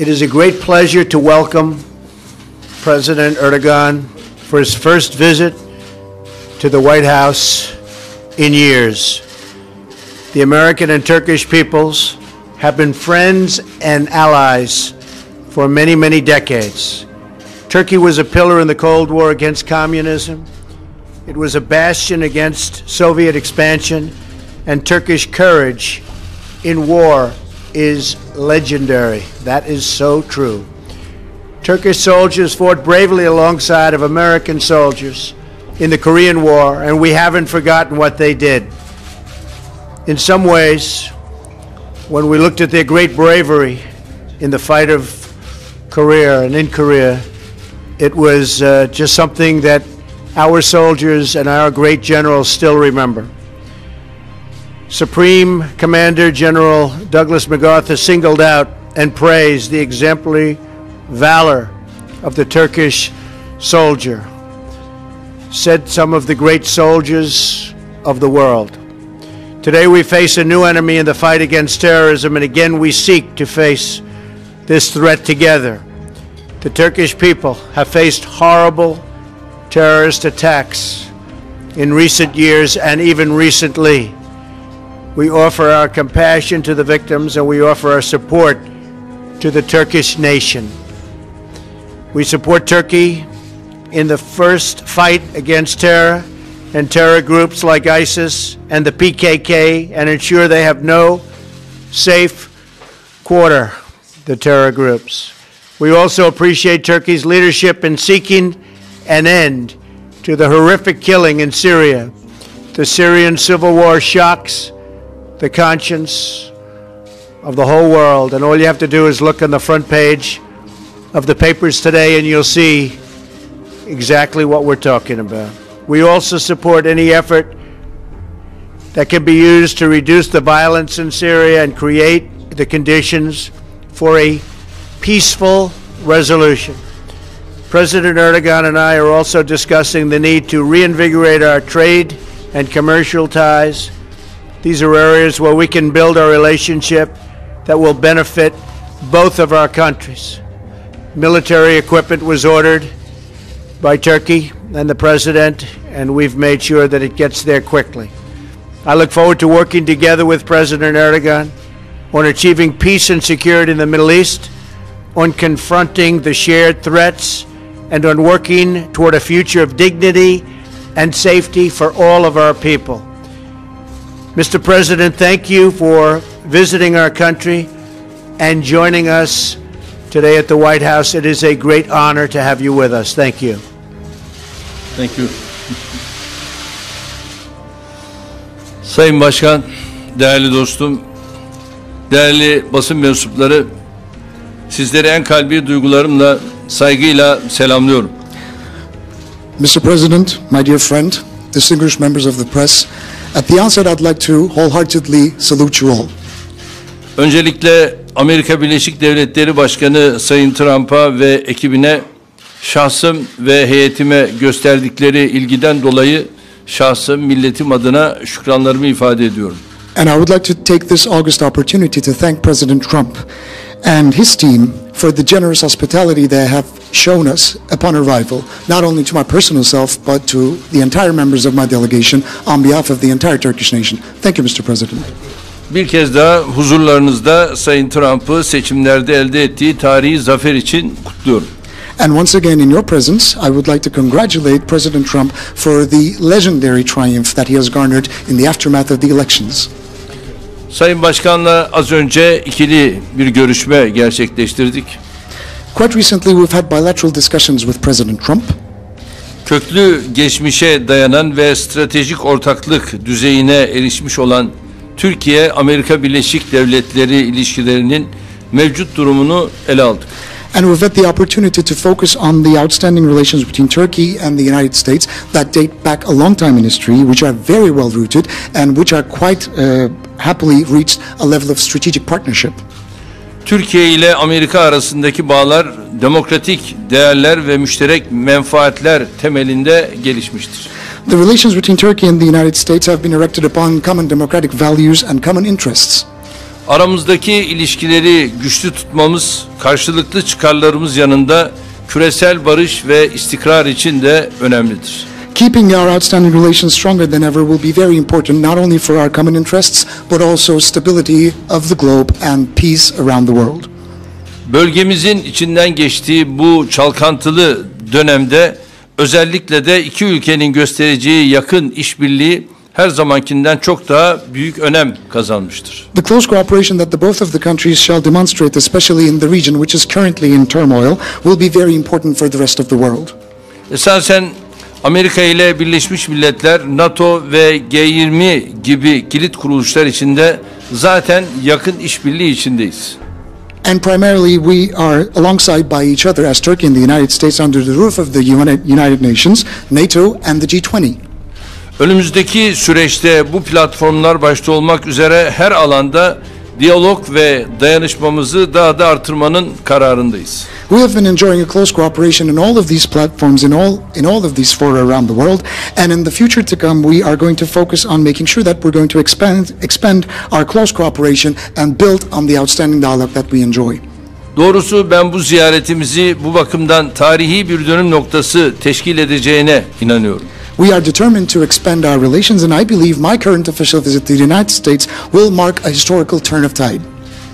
It is a great pleasure to welcome President Erdoğan for his first visit to the White House in years. The American and Turkish peoples have been friends and allies for many, many decades. Turkey was a pillar in the Cold War against communism. It was a bastion against Soviet expansion, and Turkish courage in war is legendary. That is so true. Turkish soldiers fought bravely alongside of American soldiers in the Korean War, and we haven't forgotten what they did. In some ways, when we looked at their great bravery in the fight of Korea and in Korea, it was just something that our soldiers and our great generals still remember. Supreme Commander General Douglas MacArthur singled out and praised the exemplary valor of the Turkish soldier, said some of the great soldiers of the world. Today we face a new enemy in the fight against terrorism, and again we seek to face this threat together. The Turkish people have faced horrible terrorist attacks in recent years and even recently. We offer our compassion to the victims, and we offer our support to the Turkish nation. We support Turkey in the first fight against terror and terror groups like ISIS and the PKK, and ensure they have no safe quarter, the terror groups. We also appreciate Turkey's leadership in seeking an end to the horrific killing in Syria. The Syrian civil war shocks the conscience of the whole world, and all you have to do is look on the front page of the papers today and you'll see exactly what we're talking about. We also support any effort that can be used to reduce the violence in Syria and create the conditions for a peaceful resolution. President Erdoğan and I are also discussing the need to reinvigorate our trade and commercial ties. These are areas where we can build a relationship that will benefit both of our countries. Military equipment was ordered by Turkey and the President, and we've made sure that it gets there quickly. I look forward to working together with President Erdoğan on achieving peace and security in the Middle East, on confronting the shared threats, and on working toward a future of dignity and safety for all of our people. Mr. President, thank you for visiting our country and joining us today at the White House. It is a great honor to have you with us. Thank you. Thank you. Sayın Başkan, değerli dostum, değerli basın mensupları, sizleri en kalbi duygularımla, saygıyla selamlıyorum. Mr. President, my dear friend, distinguished members of the press, at the onset I'd like to wholeheartedly salute you all. Öncelikle Amerika Birleşik Devletleri Başkanı Sayın Trump'a ve ekibine şahsım ve heyetime gösterdikleri ilgiden dolayı şahsım, milletim adına şükranlarımı ifade ediyorum. And I would like to take this August opportunity to thank President Trump and his team for the generous hospitality they have shown us upon arrival, not only to my personal self, but to the entire members of my delegation on behalf of the entire Turkish nation. Thank you, Mr. President. Bir kez daha huzurlarınızda Sayın Trump'ı seçimlerde elde ettiği tarihi zafer için kutluyorum. And once again, in your presence, I would like to congratulate President Trump for the legendary triumph that he has garnered in the aftermath of the elections. Sayın Başkan'la az önce ikili bir görüşme gerçekleştirdik. Quite recently, we've had bilateral discussions with President Trump. Köklü geçmişe dayanan ve stratejik ortaklık düzeyine erişmiş olan Türkiye-Amerika Birleşik Devletleri ilişkilerinin mevcut durumunu ele aldık. And we've had the opportunity to focus on the outstanding relations between Turkey and the United States that date back a long time in history, which are very well rooted and which are quite happily reached a level of strategic partnership. Türkiye ile Amerika arasındaki bağlar demokratik değerler ve müşterek menfaatler temelinde gelişmiştir. The relations between Turkey and the United States have been erected upon common democratic values and common interests. Aramızdaki ilişkileri güçlü tutmamız, karşılıklı çıkarlarımız yanında küresel barış ve istikrar için de önemlidir. Keeping our outstanding relations stronger than ever will be very important not only for our common interests but also stability of the globe and peace around the world. Bölgemizin içinden geçtiği bu çalkantılı dönemde özellikle de iki ülkenin göstereceği yakın işbirliği her zamankinden çok daha büyük önem kazanmıştır. The close cooperation that the both of the countries shall demonstrate, especially in the region which is currently in turmoil, will be very important for the rest of the world. Esasen Amerika ile Birleşmiş Milletler, NATO ve G20 gibi kilit kuruluşlar içinde zaten yakın işbirliği içindeyiz. And primarily we are alongside by each other as Turkey and the United States under the roof of the United Nations, NATO and the G20. Önümüzdeki süreçte bu platformlar başta olmak üzere her alanda diyalog ve dayanışmamızı daha da artırmanın kararındayız. We have been enjoying a close cooperation in all of these platforms, in all of these fora around the world, and in the future to come, we are going to focus on making sure that we're going to expand our close cooperation and build on the outstanding dialogue that we enjoy. Doğrusu ben bu ziyaretimizi bu bakımdan tarihi bir dönüm noktası teşkil edeceğine inanıyorum. We are determined to expand our relations, and I believe my current official visit to the United States will mark a historical turn of tide.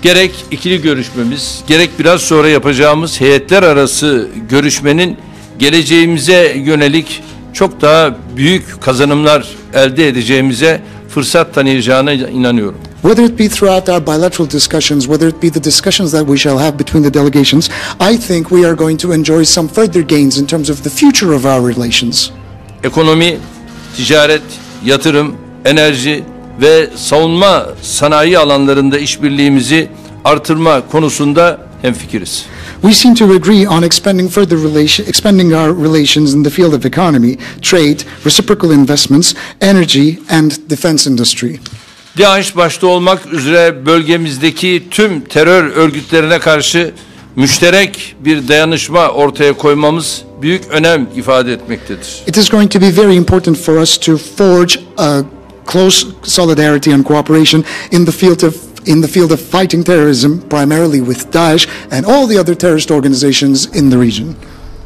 Gerek ikili görüşmemiz, gerek biraz sonra yapacağımız heyetler arası görüşmenin geleceğimize yönelik çok daha büyük kazanımlar elde edeceğimize fırsat tanıyacağına inanıyorum. Whether it be throughout our bilateral discussions, whether it be the discussions that we shall have between the delegations, I think we are going to enjoy some further gains in terms of the future of our relations. Ekonomi, ticaret, yatırım, enerji ve savunma sanayi alanlarında işbirliğimizi artırma konusunda hemfikiriz. We seem to agree on expanding our relations in the field of economy, trade, reciprocal investments, energy and defense industry. DAEŞ başta olmak üzere bölgemizdeki tüm terör örgütlerine karşı müşterek bir dayanışma ortaya koymamız büyük önem ifade etmektedir. It is going to be very important for us to forge a close solidarity and cooperation in the field of fighting terrorism, primarily with Daesh and all the other terrorist organizations in the region.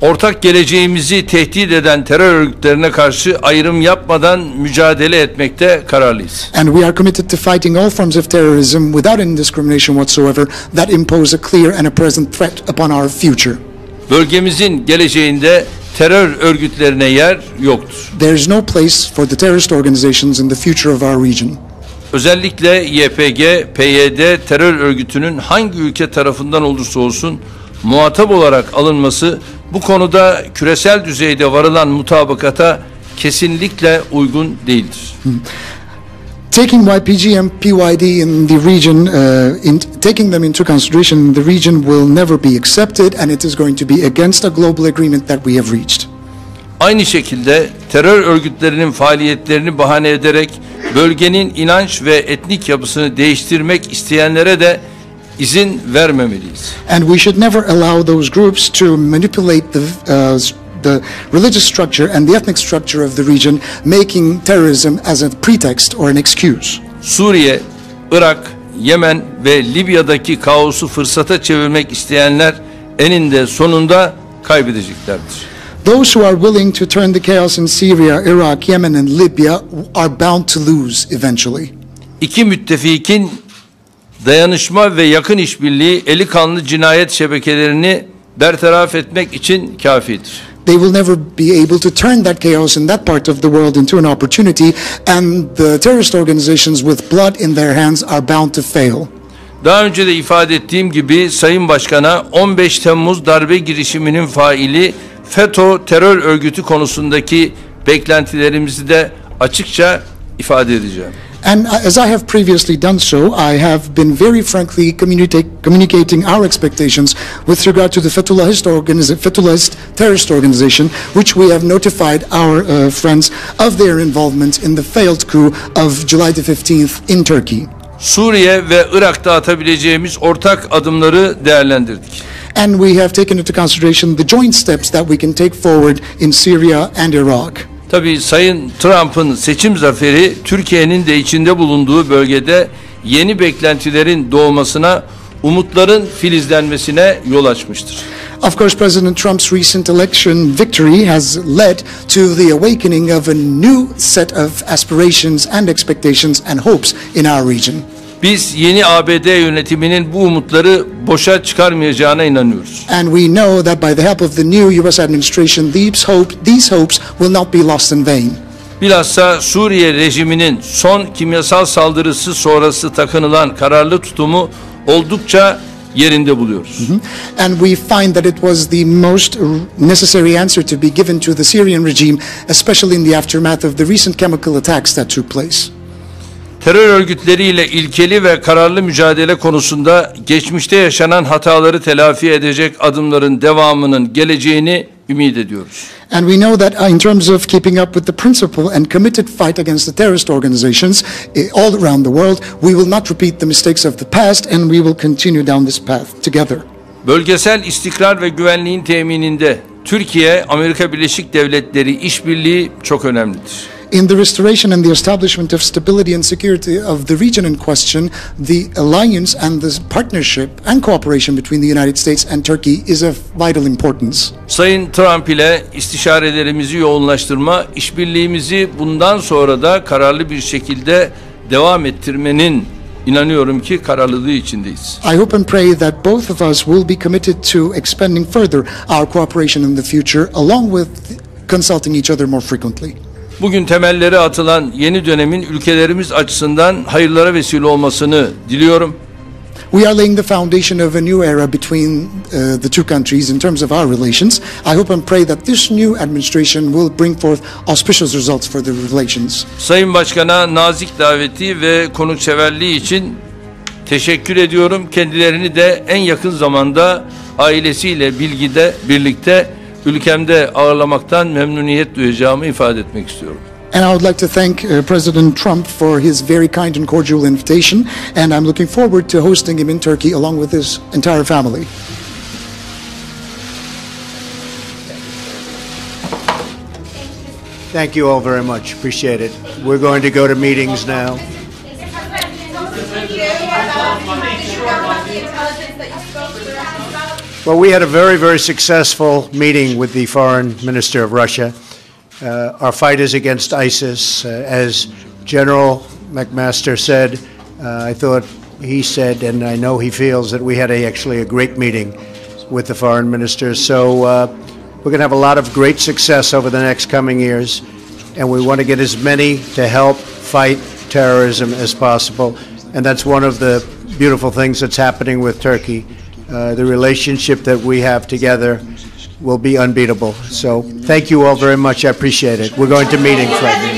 Ortak geleceğimizi tehdit eden terör örgütlerine karşı ayrım yapmadan mücadele etmekte kararlıyız. And we are committed to fighting all forms of terrorism without any discrimination whatsoever that impose a clear and a present threat upon our future. Bölgemizin geleceğinde terör örgütlerine yer yoktur. There is no place for the terrorist organizations in the future of our region. Özellikle YPG, PYD terör örgütünün hangi ülke tarafından olursa olsun muhatap olarak alınması bu konuda küresel düzeyde varılan mutabakata kesinlikle uygun değildir. Taking YPG and PYD in the region, taking them into consideration in the region will never be accepted, and it is going to be against a global agreement that we have reached. Aynı şekilde terör örgütlerinin faaliyetlerini bahane ederek bölgenin inanç ve etnik yapısını değiştirmek isteyenlere de izin vermemeliyiz. And we should never allow those groups to manipulate the religious structure and the ethnic structure of the region, making terrorism as a pretext or an excuse. Suriye, Irak, Yemen ve Libya'daki kaosu fırsata çevirmek isteyenler eninde sonunda kaybedeceklerdir. Those who are willing to turn the chaos in Syria, Iraq, Yemen and Libya are bound to lose eventually. İki müttefikin dayanışma ve yakın işbirliği eli kanlı cinayet şebekelerini bertaraf etmek için kafidir. They will never be able to turn that chaos in that part of the world into an opportunity, and the terrorist organizations with blood in their hands are bound to fail. Daha önce de ifade ettiğim gibi Sayın Başkan'a 15 Temmuz darbe girişiminin faili FETÖ terör örgütü konusundaki beklentilerimizi de açıkça ifade edeceğim. And as I have previously done so, I have been very frankly communicating our expectations with regard to the Fethullahist terrorist organization, which we have notified our friends of their involvement in the failed coup of July the 15th in Turkey. Suriye ve Irak'ta atabileceğimiz ortak adımları değerlendirdik. And we have taken into consideration the joint steps that we can take forward in Syria and Iraq. Tabii Sayın Trump'ın seçim zaferi Türkiye'nin de içinde bulunduğu bölgede yeni beklentilerin doğmasına, umutların filizlenmesine yol açmıştır. Of course, President Trump's recent election victory has led to the awakening of a new set of aspirations and expectations and hopes in our region. Biz yeni ABD yönetiminin bu umutları boşa çıkarmayacağına inanıyoruz. And we know that by the help of the new U.S. administration, these hopes will not be lost in vain. Bilhassa Suriye rejiminin son kimyasal saldırısı sonrası takınılan kararlı tutumu oldukça yerinde buluyoruz. And we find that it was the most necessary answer to be given to the Syrian regime, especially in the aftermath of the recent chemical attacks that took place. Terör örgütleriyle ilkeli ve kararlı mücadele konusunda geçmişte yaşanan hataları telafi edecek adımların devamının geleceğini ümit ediyoruz. And we know that in terms of keeping up with the principle and committed fight against the terrorist organizations all around the world, we will not repeat the mistakes of the past and we will continue down this path together. Bölgesel istikrar ve güvenliğin temininde Türkiye-Amerika Birleşik Devletleri işbirliği çok önemlidir. In the restoration and the establishment of stability and security of the region in question, the alliance and the partnership and cooperation between the United States and Turkey is of vital importance. Sayın Trump ile istişarelerimizi yoğunlaştırma, işbirliğimizi bundan sonra da kararlı bir şekilde devam ettirmenin inanıyorum ki kararlılığı içindeyiz. I hope and pray that both of us will be committed to expanding further our cooperation in the future, along with consulting each other more frequently. Bugün temelleri atılan yeni dönemin ülkelerimiz açısından hayırlara vesile olmasını diliyorum. We are laying the foundation of a new era between the two countries in terms of our relations. I hope and pray that this new administration will bring forth auspicious results for the relations. Sayın Başkan'a nazik daveti ve konukseverliği için teşekkür ediyorum. Kendilerini de en yakın zamanda ailesiyle birlikte ülkemde ağırlamaktan memnuniyet duyacağımı ifade etmek istiyorum. And I would like to thank President Trump for his very kind and cordial invitation, and I'm looking forward to hosting him in Turkey along with his entire family. Thank you all very much. Appreciate it. We're going to go to meetings now. Well, we had a very, very successful meeting with the foreign minister of Russia. Our fight is against ISIS. As General McMaster said, I thought he said, and I know he feels, that we had actually a great meeting with the foreign ministers. So we're going to have a lot of great success over the next coming years, and we want to get as many to help fight terrorism as possible. And that's one of the beautiful things that's happening with Turkey. The relationship that we have together will be unbeatable. So thank you all very much. I appreciate it. We're going to meetings right now.